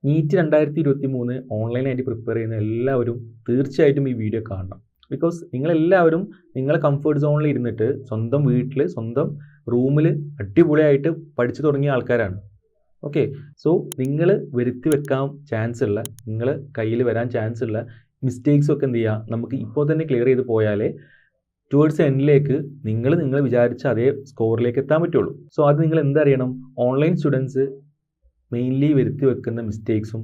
NEET 2023 ഓൺലൈനായിട്ട് prepare ചെയ്യുന്ന എല്ലാവരും തീർച്ചയായിട്ടും ഈ വീഡിയോ കാണണം. ബിക്കോസ് നിങ്ങളെല്ലാവരും നിങ്ങളെ കംഫർട്ട് സോണിൽ ഇരുന്നിട്ട് സ്വന്തം വീട്ടിൽ സ്വന്തം റൂമിൽ അടിപൊളിയായിട്ട് പഠിച്ചു തുടങ്ങിയ ആൾക്കാരാണ്. ഓക്കെ, സോ നിങ്ങൾ വരുത്തി വെക്കാൻ ചാൻസ് ഉള്ള, നിങ്ങൾ കയ്യിൽ വരാൻ ചാൻസ് ഉള്ള മിസ്റ്റേക്സ് ഒക്കെ എന്ത് ചെയ്യുക, നമുക്ക് ഇപ്പോൾ തന്നെ ക്ലിയർ ചെയ്ത് പോയാലേ ടുവേർഡ്സ് എൻഡിലേക്ക് നിങ്ങൾ വിചാരിച്ച അതേ സ്കോറിലേക്ക് എത്താൻ പറ്റുള്ളൂ. സോ അത് നിങ്ങൾ എന്തറിയണം, ഓൺലൈൻ സ്റ്റുഡൻസ് മെയിൻലി വരുത്തി വെക്കുന്ന മിസ്റ്റേക്സും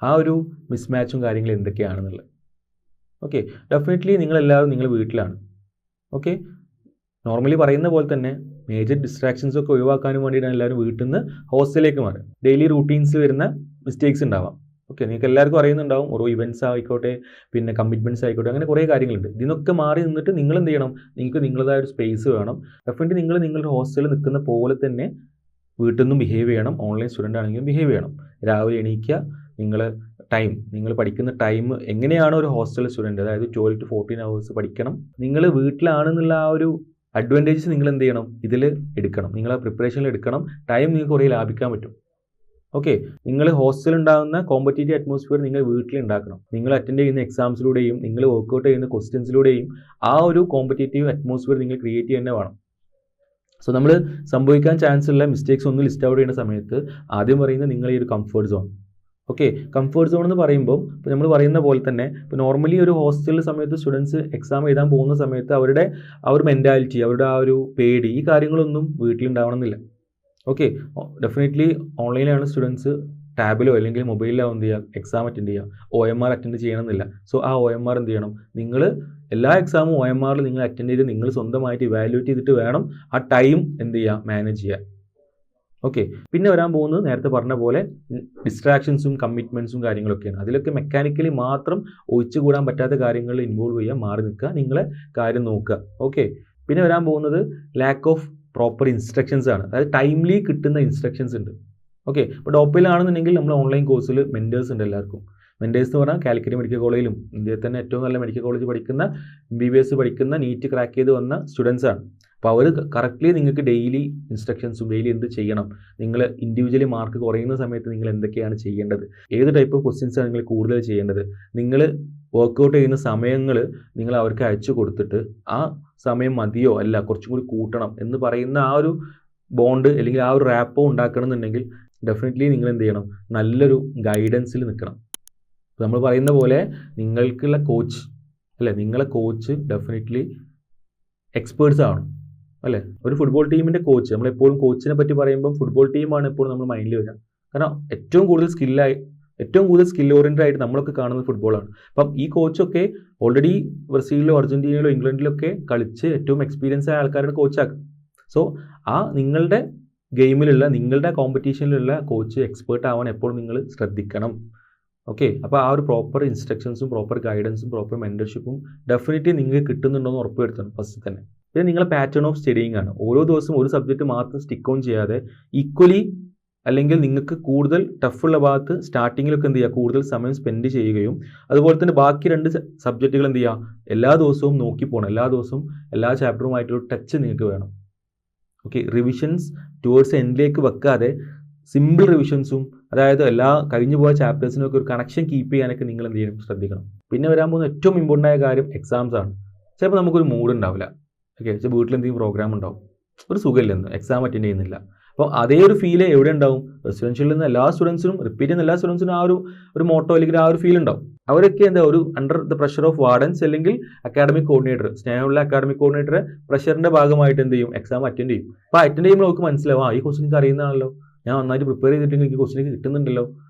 ആ ഒരു മിസ്മാച്ചും കാര്യങ്ങൾ എന്തൊക്കെയാണെന്നുള്ളത്. ഓക്കെ, ഡെഫിനറ്റ്ലി നിങ്ങളെല്ലാവരും നിങ്ങളുടെ വീട്ടിലാണ്. ഓക്കെ, നോർമലി പറയുന്ന പോലെ തന്നെ മേജർ ഡിസ്ട്രാക്ഷൻസ് ഒക്കെ ഒഴിവാക്കാനും വേണ്ടിയിട്ടാണ് എല്ലാവരും വീട്ടിൽ നിന്ന് ഹോസ്റ്റലിലേക്ക് മാറുക. ഡെയിലി റൂട്ടീൻസ് വരുന്ന മിസ്റ്റേക്സ് ഉണ്ടാവാം. ഓക്കെ, നിങ്ങൾക്ക് എല്ലാവർക്കും അറിയുന്നുണ്ടാവും, ഓരോ ഇവൻറ്റ്സ് ആയിക്കോട്ടെ, പിന്നെ കമ്മിറ്റ്മെൻറ്റ്സ് ആയിക്കോട്ടെ, അങ്ങനെ കുറേ കാര്യങ്ങളുണ്ട്. ഇതിനൊക്കെ മാറി നിന്നിട്ട് നിങ്ങൾ എന്ത് ചെയ്യണം, നിങ്ങൾക്ക് നിങ്ങളുടേതായ ഒരു സ്പേസ് വേണം. ഡെഫിനറ്റ്ലി നിങ്ങൾ നിങ്ങളുടെ ഹോസ്റ്റലിൽ നിൽക്കുന്ന പോലെ തന്നെ വീട്ടിൽ നിന്നും ബിഹേവ് ചെയ്യണം. ഓൺലൈൻ സ്റ്റുഡൻ്റ് ആണെങ്കിലും ബിഹേവ് ചെയ്യണം. രാവിലെ എണീക്കുക, നിങ്ങൾ പഠിക്കുന്ന ടൈം എങ്ങനെയാണ് ഒരു ഹോസ്റ്റൽ സ്റ്റുഡൻറ്റ്, അതായത് 12 to 14 hours പഠിക്കണം. നിങ്ങൾ വീട്ടിലാണെന്നുള്ള ആ ഒരു അഡ്വാൻറ്റേജസ് നിങ്ങൾ എന്ത് ചെയ്യണം, ഇതിൽ എടുക്കണം, നിങ്ങൾ ആ പ്രിപ്പറേഷനിൽ എടുക്കണം. ടൈം നിങ്ങൾക്ക് കുറേ ലാഭിക്കാൻ പറ്റും. ഓക്കെ, നിങ്ങൾ ഹോസ്റ്റലിൽ ഉണ്ടാകുന്ന കോമ്പറ്റേറ്റീവ് അറ്റ്മോസ്ഫിയർ നിങ്ങൾ വീട്ടിൽ ഉണ്ടാക്കണം. നിങ്ങൾ അറ്റൻഡ് ചെയ്യുന്ന എക്സാംസിലൂടെയും നിങ്ങൾ വർക്ക്ഔട്ട് ചെയ്യുന്ന ക്വസ്റ്റ്യൻസിലൂടെയും ആ ഒരു കോമ്പറ്റേറ്റീവ് അറ്റ്മോസ്ഫിയർ നിങ്ങൾ ക്രിയേറ്റ് ചെയ്യുന്നത് വേണം. സോ നമ്മൾ സംഭവിക്കാൻ ചാൻസ് ഉള്ള മിസ്റ്റേക്സ് ഒന്ന് ലിസ്റ്റ് ഔട്ട് ചെയ്യുന്ന സമയത്ത് ആദ്യം പറയുന്നത് നിങ്ങൾ ഈ ഒരു comfort zone. Okay, comfort zone എന്ന് പറയുമ്പോൾ ഇപ്പോൾ നമ്മൾ പറയുന്ന പോലെ തന്നെ ഇപ്പോൾ നോർമലി ഒരു ഹോസ്റ്റൽ സമയത്ത് സ്റ്റുഡൻസ് എക്സാം എഴുതാൻ പോകുന്ന സമയത്ത് അവരുടെ ആ ഒരു മെൻറ്റാലിറ്റി, അവരുടെ ആ ഒരു പേടി, ഈ കാര്യങ്ങളൊന്നും വീട്ടിലുണ്ടാവണമെന്നില്ല. ഓക്കെ, ഡെഫിനറ്റ്ലി ഓൺലൈനിലാണ് സ്റ്റുഡൻസ് ടാബിലോ അല്ലെങ്കിൽ മൊബൈലിലോ എന്ത് ചെയ്യുക, എക്സാം അറ്റൻഡ് ചെയ്യുക. OMR അറ്റൻഡ് ചെയ്യണമെന്നില്ല. സോ ആ OMR എന്ത് ചെയ്യണം, നിങ്ങൾ എല്ലാ എക്സാമും OMRൽ നിങ്ങൾ അറ്റൻഡ് ചെയ്ത് നിങ്ങൾ സ്വന്തമായിട്ട് ഇവാലുവേറ്റ് ചെയ്തിട്ട് വേണം ആ ടൈം എന്ത് ചെയ്യുക, മാനേജ് ചെയ്യുക. ഓക്കെ, പിന്നെ വരാൻ പോകുന്നത് നേരത്തെ പറഞ്ഞ പോലെ ഡിസ്ട്രാക്ഷൻസും കമ്മിറ്റ്മെൻറ്റ്സും കാര്യങ്ങളൊക്കെയാണ്. അതിലൊക്കെ മെക്കാനിക്കലി മാത്രം ഒഴിച്ചുകൂടാൻ പറ്റാത്ത കാര്യങ്ങളിൽ ഇൻവോൾവ് ചെയ്യുക, മാറി നിൽക്കുക, നിങ്ങളെ കാര്യം നോക്കുക. ഓക്കെ, പിന്നെ വരാൻ പോകുന്നത് ലാക്ക് ഓഫ് പ്രോപ്പർ ഇൻസ്ട്രക്ഷൻസ് ആണ്. അതായത് ടൈംലി കിട്ടുന്ന ഇൻസ്ട്രക്ഷൻസ് ഉണ്ട്. ഓക്കെ, ഇപ്പോൾ ഡോപ്പയിലാണെന്നുണ്ടെങ്കിൽ നമ്മൾ ഓൺലൈൻ കോഴ്സിൽ മെൻറ്റേഴ്സ് ഉണ്ട് എല്ലാവർക്കും. മെൻറ്റേഴ്സ് എന്ന് പറഞ്ഞാൽ കാലിക്കറ്റ് മെഡിക്കൽ കോളേജിലും ഇന്ത്യയിൽ തന്നെ ഏറ്റവും നല്ല മെഡിക്കൽ കോളേജ് പഠിക്കുന്ന, MBBS പഠിക്കുന്ന, നീറ്റ് ക്രാക്ക് ചെയ്ത് വന്ന സ്റ്റുഡൻസ് ആണ്. അപ്പോൾ അവർ കറക്റ്റ്ലി നിങ്ങൾക്ക് ഡെയിലി ഇൻസ്ട്രക്ഷൻസും ഡെയിലി എന്ത് ചെയ്യണം, നിങ്ങൾ ഇൻഡിവിജ്വലി മാർക്ക് കുറയുന്ന സമയത്ത് നിങ്ങൾ എന്തൊക്കെയാണ് ചെയ്യേണ്ടത്, ഏത് ടൈപ്പ് ഓഫ് ക്വസ്റ്റ്യൻസാണ് നിങ്ങൾ കൂടുതൽ ചെയ്യേണ്ടത്, നിങ്ങൾ വർക്കൗട്ട് ചെയ്യുന്ന സമയങ്ങൾ നിങ്ങൾ അവർക്ക് അയച്ചു കൊടുത്തിട്ട് ആ സമയം മതിയോ അല്ല കുറച്ചും കൂടി കൂട്ടണം എന്ന് പറയുന്ന ആ ഒരു ബോണ്ട് അല്ലെങ്കിൽ ആ ഒരു റാപ്പോ ഉണ്ടാക്കണം എന്നുണ്ടെങ്കിൽ ഡെഫിനറ്റ്ലി നിങ്ങൾ എന്ത് ചെയ്യണം, നല്ലൊരു ഗൈഡൻസിൽ നിൽക്കണം. നമ്മൾ പറയുന്ന പോലെ നിങ്ങൾക്കുള്ള കോച്ച് അല്ലേ, നിങ്ങളെ കോച്ച് ഡെഫിനറ്റ്ലി എക്സ്പേർട്സ് ആവണം അല്ലേ. ഒരു ഫുട്ബോൾ ടീമിൻ്റെ കോച്ച്, നമ്മളെപ്പോഴും കോച്ചിനെ പറ്റി പറയുമ്പം ഫുട്ബോൾ ടീമാണ് എപ്പോഴും നമ്മൾ മൈൻഡിൽ വരിക. കാരണം ഏറ്റവും കൂടുതൽ സ്കിൽ ഓറിയൻറ്റഡ് ആയിട്ട് നമ്മളൊക്കെ കാണുന്നത് ഫുട്ബോളാണ്. അപ്പം ഈ കോച്ചൊക്കെ ഓൾറെഡി ബ്രസീലിലോ അർജൻറ്റീനയിലോ ഇംഗ്ലണ്ടിലൊക്കെ കളിച്ച് ഏറ്റവും എക്സ്പീരിയൻസ് ആയ ആൾക്കാരാണ് കോച്ചാക്കുക. സോ ആ നിങ്ങളുടെ ഗെയിമിലുള്ള, നിങ്ങളുടെ കോമ്പറ്റീഷനിലുള്ള കോച്ച് എക്സ്പേർട്ട് ആവാൻ എപ്പോഴും നിങ്ങൾ ശ്രദ്ധിക്കണം. ഓക്കെ, അപ്പോൾ ആ ഒരു പ്രോപ്പർ ഇൻസ്ട്രക്ഷൻസും പ്രോപ്പർ ഗൈഡൻസും പ്രോപ്പർ മെൻറ്റർഷിപ്പും ഡെഫിനറ്റ്ലി നിങ്ങൾക്ക് കിട്ടുന്നുണ്ടോ എന്ന് ഉറപ്പ് വരുത്തണം ഫസ്റ്റ് തന്നെ. പിന്നെ നിങ്ങളെ പാറ്റേൺ ഓഫ് സ്റ്റഡിയിങ് ആണ്. ഓരോ ദിവസവും ഒരു സബ്ജക്റ്റ് മാത്രം സ്റ്റിക്ക് ഓൺ ചെയ്യാതെ ഈക്വലി, അല്ലെങ്കിൽ നിങ്ങൾക്ക് കൂടുതൽ ടഫുള്ള ഭാഗത്ത് സ്റ്റാർട്ടിങ്ങിലൊക്കെ എന്ത് ചെയ്യുക, കൂടുതൽ സമയം സ്പെൻഡ് ചെയ്യുകയും അതുപോലെ തന്നെ ബാക്കി 2 സബ്ജക്റ്റുകൾ എന്ത് ചെയ്യുക, എല്ലാ ദിവസവും നോക്കി പോകണം. എല്ലാ ദിവസവും എല്ലാ ചാപ്റ്ററുമായിട്ടൊരു ടച്ച് നിങ്ങൾക്ക് വേണം. ഓക്കെ, റിവിഷൻസ് ടുവേർഡ്സ് എൻഡിലേക്ക് വെക്കാതെ സിമ്പിൾ റിവിഷൻസും, അതായത് എല്ലാ കഴിഞ്ഞു പോയ ചാപ്റ്റേഴ്സിനൊക്കെ ഒരു കണക്ഷൻ കീപ്പ് ചെയ്യാനൊക്കെ നിങ്ങൾ എന്ത് ചെയ്യണം, ശ്രദ്ധിക്കണം. പിന്നെ വരാൻ പോകുന്ന ഏറ്റവും ഇമ്പോർട്ടൻ്റ് ആയ കാര്യം എക്സാംസ് ആണ്. ചിലപ്പോൾ നമുക്കൊരു മൂഡ് ഉണ്ടാവില്ല. ഓക്കെ, വീട്ടിൽ എന്തെങ്കിലും പ്രോഗ്രാം ഉണ്ടാവും, ഒരു സുഖമില്ലെന്ന്, എക്സാം അറ്റൻഡ് ചെയ്യുന്നില്ല. അപ്പോൾ അതേ ഒരു ഫീൽ എവിടെ ഉണ്ടാവും, റെസിഡൻഷ്യലിൽ നിന്ന് എല്ലാ സ്റ്റുഡൻസിനും, റിപ്പീറ്റ് ചെയ്യുന്ന എല്ലാ സ്റ്റുഡൻസിനും ആ ഒരു മോട്ടോ അല്ലെങ്കിൽ ആ ഒരു ഫീൽ ഉണ്ടാവും. അവരൊക്കെ എന്താ, ഒരു under the pressure of wardens അല്ലെങ്കിൽ അക്കാഡമിക് കോർഡിനേറ്റർ, സ്നേഹമുള്ള അക്കാഡമിക് കോർഡിനേറ്റർ പ്രഷറിൻ്റെ ഭാഗമായിട്ട് എന്ത് ചെയ്യും, എക്സാം അറ്റൻഡ് ചെയ്യും. അപ്പോൾ അറ്റൻഡ് ചെയ്യുമ്പോൾ നമുക്ക് മനസ്സിലാവും, ഈ ക്വസ്റ്റ്യൻ എനിക്ക് അറിയുന്നതാണല്ലോ, ഞാൻ നന്നായിട്ട് പ്രിപ്പയർ ചെയ്തിട്ടുണ്ടെങ്കിൽ എനിക്ക് ക്വസ്റ്റ്യൻ കിട്ടുന്നുണ്ടല്ലോ,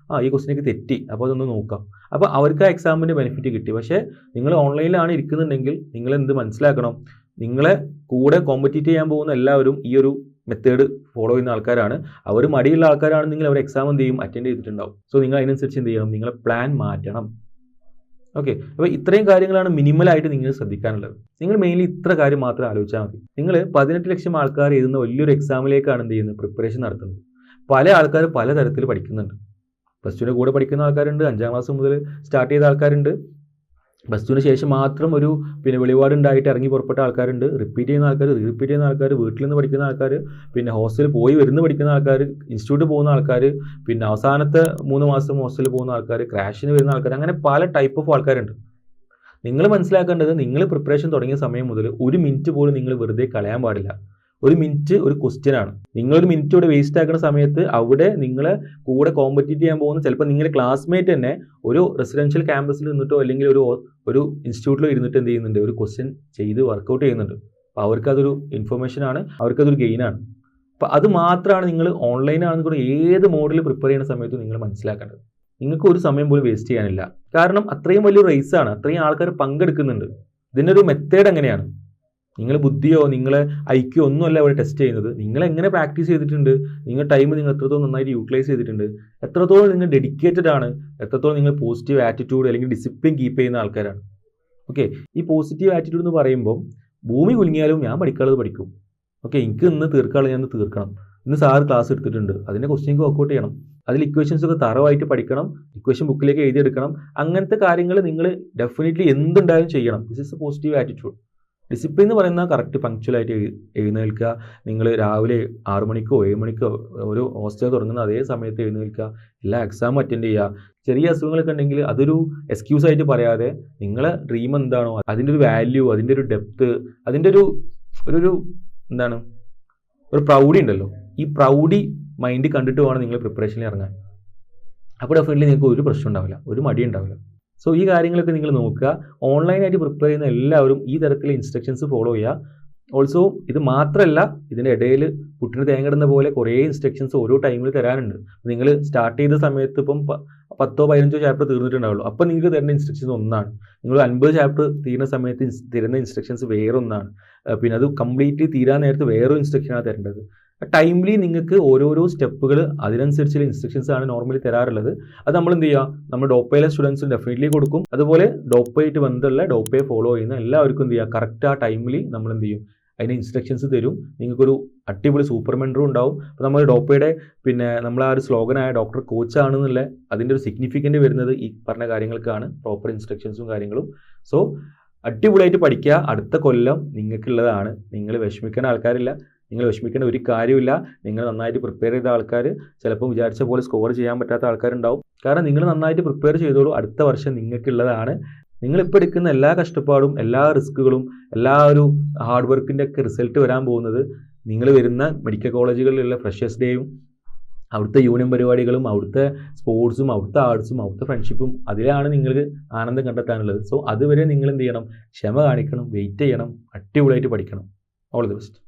ഈ ക്വസ്റ്റ്യനൊക്കെ തെറ്റി, അപ്പോൾ അതൊന്ന് നോക്കാം. അപ്പോൾ അവർക്ക് ആ എക്സാമിൻ്റെ ബെനിഫിറ്റ് കിട്ടി. പക്ഷേ നിങ്ങൾ ഓൺലൈനിലാണ് ഇരിക്കുന്നുണ്ടെങ്കിൽ നിങ്ങൾ എന്ത് മനസ്സിലാക്കണം, നിങ്ങളെ കൂടെ കോമ്പറ്റീറ്റ് ചെയ്യാൻ പോകുന്ന എല്ലാവരും ഈ ഒരു മെത്തേഡ് ഫോളോ ചെയ്യുന്ന ആൾക്കാരാണ്. അവർ മടിയുള്ള ആൾക്കാരാണെന്നെങ്കിൽ അവർ എക്സാം എന്ത് ചെയ്യും, അറ്റൻഡ് ചെയ്തിട്ടുണ്ടാവും. സോ നിങ്ങൾ അതിനനുസരിച്ച് എന്ത് ചെയ്യണം, നിങ്ങളെ പ്ലാൻ മാറ്റണം. ഓക്കെ, അപ്പോൾ ഇത്രയും കാര്യങ്ങളാണ് മിനിമലായിട്ട് നിങ്ങൾ ശ്രദ്ധിക്കാനുള്ളത്. നിങ്ങൾ മെയിൻലി ഇത്ര കാര്യം മാത്രം ആലോചിച്ചാൽ മതി. നിങ്ങൾ 18 ലക്ഷം ആൾക്കാർ എഴുതുന്ന വലിയൊരു എക്സാമിലേക്കാണ് എന്ത് ചെയ്യുന്നത്, പ്രിപ്പറേഷൻ നടത്തുന്നത്. പല ആൾക്കാർ പല തരത്തിൽ പഠിക്കുന്നുണ്ട്. പ്ലസ് ടുവിൻ്റെ കൂടെ പഠിക്കുന്ന ആൾക്കാരുണ്ട്, 5ാം ക്ലാസ് മുതൽ സ്റ്റാർട്ട് ചെയ്ത ആൾക്കാരുണ്ട്, +2ന് ശേഷം മാത്രം ഒരു പിന്നെ വെളിപാടുണ്ടായിട്ട് ഇറങ്ങി പുറപ്പെട്ട ആൾക്കാരുണ്ട്, റിപ്പീറ്റ് ചെയ്യുന്ന ആൾക്കാർ, റിപ്പീറ്റ് ചെയ്യുന്ന ആൾക്കാർ, വീട്ടിൽ നിന്ന് പഠിക്കുന്ന ആൾക്കാർ, പിന്നെ ഹോസ്റ്റലിൽ പോയി വരുന്ന പഠിക്കുന്ന ആൾക്കാർ, ഇൻസ്റ്റിറ്റ്യൂട്ടിൽ പോകുന്ന ആൾക്കാർ, പിന്നെ അവസാനത്തെ 3 മാസം ഹോസ്റ്റലിൽ പോകുന്ന ആൾക്കാർ, ക്രാഷിന് വരുന്ന ആൾക്കാർ, അങ്ങനെ പല ടൈപ്പ് ഓഫ് ആൾക്കാരുണ്ട്. നിങ്ങൾ മനസ്സിലാക്കേണ്ടത്, നിങ്ങൾ പ്രിപ്പറേഷൻ തുടങ്ങിയ സമയം മുതൽ 1 മിനിറ്റ് പോലും നിങ്ങൾ വെറുതെ കളയാൻ പാടില്ല. 1 മിനിറ്റ് ഒരു ക്വസ്റ്റ്യൻ ആണ്. നിങ്ങളൊരു മിനിറ്റ് ഇവിടെ വേസ്റ്റ് ആക്കുന്ന സമയത്ത് അവിടെ നിങ്ങളെ കൂടെ കോമ്പറ്റീറ്റ് ചെയ്യാൻ പോകുന്ന ചിലപ്പോൾ നിങ്ങളുടെ ക്ലാസ്മേറ്റ് തന്നെ ഒരു റെസിഡൻഷ്യൽ ക്യാമ്പസിൽ നിന്നിട്ടോ അല്ലെങ്കിൽ ഒരു ഇൻസ്റ്റിറ്റ്യൂട്ടിലോ ഇരുന്നിട്ട് എന്ത് ചെയ്യുന്നുണ്ട്, ഒരു ക്വസ്റ്റ്യൻ ചെയ്ത് വർക്കൗട്ട് ചെയ്യുന്നുണ്ട്. അപ്പോൾ അവർക്കതൊരു ഇൻഫർമേഷൻ ആണ്, അവർക്കതൊരു ഗെയിനാണ്. അപ്പോൾ അത് മാത്രമാണ് നിങ്ങൾ ഓൺലൈനാണെന്ന് കൂടെ ഏത് മോഡിൽ പ്രിപ്പയർ ചെയ്യുന്ന സമയത്ത് നിങ്ങൾ മനസ്സിലാക്കേണ്ടത്. നിങ്ങൾക്ക് ഒരു സമയം പോലും വേസ്റ്റ് ചെയ്യാനില്ല. കാരണം അത്രയും വലിയ റേസാണ്, അത്രയും ആൾക്കാർ പങ്കെടുക്കുന്നുണ്ട്. ഇതിനൊരു മെത്തേഡ് എങ്ങനെയാണ്, നിങ്ങൾ ബുദ്ധിയോ നിങ്ങളെ ഐക്യോ ഒന്നുമല്ല അവിടെ ടെസ്റ്റ് ചെയ്യുന്നത്. നിങ്ങൾ എങ്ങനെ പ്രാക്ടീസ് ചെയ്തിട്ടുണ്ട്, നിങ്ങൾ ടൈം നിങ്ങൾ എത്രത്തോളം നന്നായിട്ട് യൂട്ടിലൈസ് ചെയ്തിട്ടുണ്ട്, എത്രത്തോളം നിങ്ങൾ ഡെഡിക്കേറ്റഡ് ആണ്, എത്രത്തോളം നിങ്ങൾ പോസിറ്റീവ് ആറ്റിറ്റ്യൂഡ് അല്ലെങ്കിൽ ഡിസിപ്ലിൻ കീപ്പ് ചെയ്യുന്ന ആൾക്കാരാണ്. ഓക്കെ, ഈ പോസിറ്റീവ് ആറ്റിറ്റ്യൂഡ് എന്ന് പറയുമ്പോൾ ഭൂമി കുലുങ്ങിയാലും ഞാൻ പഠിക്കാനുള്ളത് പഠിക്കും. ഓക്കെ, എനിക്ക് ഇന്ന് തീർക്കാനുള്ളത് ഞാൻ തീർക്കണം. ഇന്ന് സാർ ക്ലാസ് എടുത്തിട്ടുണ്ട്, അതിൻ്റെ ക്വസ്റ്റ്യൻക്ക് വർക്കൗട്ട് ചെയ്യണം, അതിൽ ഇക്വേഷൻസ് ഒക്കെ തറവായിട്ട് പഠിക്കണം, ഇക്വേഷൻ ബുക്കിലേക്ക് എഴുതിയെടുക്കണം. അങ്ങനത്തെ കാര്യങ്ങൾ നിങ്ങൾ ഡെഫിനറ്റ്ലി എന്തുണ്ടായാലും ചെയ്യണം. This is A positive attitude. Discipline എന്ന് പറയുന്നത് കറക്റ്റ് പങ്ക്ച്വലായിട്ട് എഴുന്നേൽക്കുക. നിങ്ങൾ രാവിലെ 6 മണിക്കോ 7 മണിക്കോ ഒരു ഹോസ്റ്റൽ തുടങ്ങുന്ന അതേ സമയത്ത് എഴുന്നേൽക്കുക, എല്ലാ എക്സാം അറ്റൻഡ് ചെയ്യുക. ചെറിയ അസുഖങ്ങളൊക്കെ ഉണ്ടെങ്കിൽ അതൊരു എക്സ്ക്യൂസ് ആയിട്ട് പറയാതെ നിങ്ങളെ ഡ്രീം എന്താണോ അതിൻ്റെ ഒരു വാല്യൂ, അതിൻ്റെ ഒരു ഡെപ്ത്, അതിൻ്റെ ഒരു എന്താണ് ഒരു പ്രൗഡി ഉണ്ടല്ലോ, ഈ പ്രൗഡി മൈൻഡ് കണ്ടിട്ട് വേണം നിങ്ങൾ പ്രിപ്പറേഷനിൽ ഇറങ്ങാൻ. അപ്പോൾ ഡെഫിനറ്റ്ലി നിങ്ങൾക്ക് ഒരു പ്രശ്നം ഉണ്ടാവില്ല, ഒരു മടി ഉണ്ടാവില്ല. സോ ഈ കാര്യങ്ങളൊക്കെ നിങ്ങൾ നോക്കുക. ഓൺലൈനായിട്ട് പ്രിപ്പയർ ചെയ്യുന്ന എല്ലാവരും ഈ തരത്തിലുള്ള ഇൻസ്ട്രക്ഷൻസ് ഫോളോ ചെയ്യുക. ഓൾസോ ഇത് മാത്രമല്ല, ഇതിൻ്റെ ഇടയിൽ പുട്ടിന് തേങ്ങടുന്ന പോലെ കുറേ ഇൻസ്ട്രക്ഷൻസ് ഓരോ ടൈമിൽ തരാനുണ്ട്. നിങ്ങൾ സ്റ്റാർട്ട് ചെയ്ത സമയത്ത് ഇപ്പം 10 15 ചാപ്റ്റർ തീർന്നിട്ടുണ്ടാവുള്ളൂ, അപ്പം നിങ്ങൾക്ക് തരുന്ന ഇൻസ്ട്രക്ഷൻസ് ഒന്നാണ്. നിങ്ങൾ 50 ചാപ്റ്റർ തീരുന്ന സമയത്ത് തരുന്ന ഇൻസ്ട്രക്ഷൻസ് വേറൊന്നാണ്. പിന്നെ അത് കംപ്ലീറ്റ്ലി തീരാൻ നേരത്ത് വേറൊരു ഇൻസ്ട്രക്ഷനാണ് തരേണ്ടത്. ടൈംലി നിങ്ങൾക്ക് ഓരോരോ സ്റ്റെപ്പുകൾ അതിനനുസരിച്ചുള്ള ഇൻസ്ട്രക്ഷൻസ് ആണ് നോർമലി തരാറുള്ളത്. അത് നമ്മൾ എന്ത് ചെയ്യുക, നമ്മൾ ഡോപ്പയിലെ സ്റ്റുഡൻസിന് ഡെഫിനറ്റ്ലി കൊടുക്കും. അതുപോലെ ഡോപ്പയായിട്ട് ബന്ധമുള്ള ഡോപ്പയെ ഫോളോ ചെയ്യുന്ന എല്ലാവർക്കും എന്ത് ചെയ്യുക, കറക്റ്റ് ആ ടൈമിൽ നമ്മൾ എന്ത് ചെയ്യും, അതിന് ഇൻസ്ട്രക്ഷൻസ് തരും. നിങ്ങൾക്കൊരു അടിപൊളി സൂപ്പർ മെൻറ്ററും ഉണ്ടാവും. അപ്പോൾ നമ്മൾ ഡോപ്പയുടെ പിന്നെ നമ്മൾ ആ ഒരു സ്ലോഗനായ ഡോക്ടർ കോച്ചാണെന്നുള്ള അതിൻ്റെ ഒരു സിഗ്നിഫിക്കൻ്റ് വരുന്നത് ഈ പറഞ്ഞ കാര്യങ്ങൾക്കാണ്, പ്രോപ്പർ ഇൻസ്ട്രക്ഷൻസും കാര്യങ്ങളും. സോ അടിപൊളിയായിട്ട് പഠിക്കുക. അടുത്ത കൊല്ലം നിങ്ങൾക്കുള്ളതാണ്. നിങ്ങൾ വിഷമിക്കേണ്ട ആൾക്കാരില്ല, നിങ്ങൾ വിഷമിക്കേണ്ട ഒരു കാര്യമില്ല. നിങ്ങൾ നന്നായിട്ട് പ്രിപ്പയർ ചെയ്ത ആൾക്കാർ ചിലപ്പോൾ വിചാരിച്ച പോലെ സ്കോർ ചെയ്യാൻ പറ്റാത്ത ആൾക്കാരുണ്ടാവും. കാരണം നിങ്ങൾ നന്നായിട്ട് പ്രിപ്പയർ ചെയ്തോളൂ, അടുത്ത വർഷം നിങ്ങൾക്കുള്ളതാണ്. നിങ്ങളിപ്പോൾ എടുക്കുന്ന എല്ലാ കഷ്ടപ്പാടും, എല്ലാ റിസ്കുകളും, എല്ലാ ഒരു ഹാർഡ് വർക്കിൻ്റെ ഒക്കെ റിസൾട്ട് വരാൻ പോകുന്നത് നിങ്ങൾ വരുന്ന മെഡിക്കൽ കോളേജുകളിലുള്ള ഫ്രഷേഴ്സ് ഡേയും അവിടുത്തെ യൂണിയൻ പരിപാടികളും അവിടുത്തെ സ്പോർട്സും അവിടുത്തെ ആർട്സും അവിടുത്തെ ഫ്രണ്ട്ഷിപ്പും അതിലാണ് നിങ്ങൾക്ക് ആനന്ദം കണ്ടെത്താനുള്ളത്. സോ അതുവരെ നിങ്ങൾ എന്ത് ചെയ്യണം, ക്ഷമ കാണിക്കണം, വെയിറ്റ് ചെയ്യണം, അടിപൊളിയായിട്ട് പഠിക്കണം. All the best.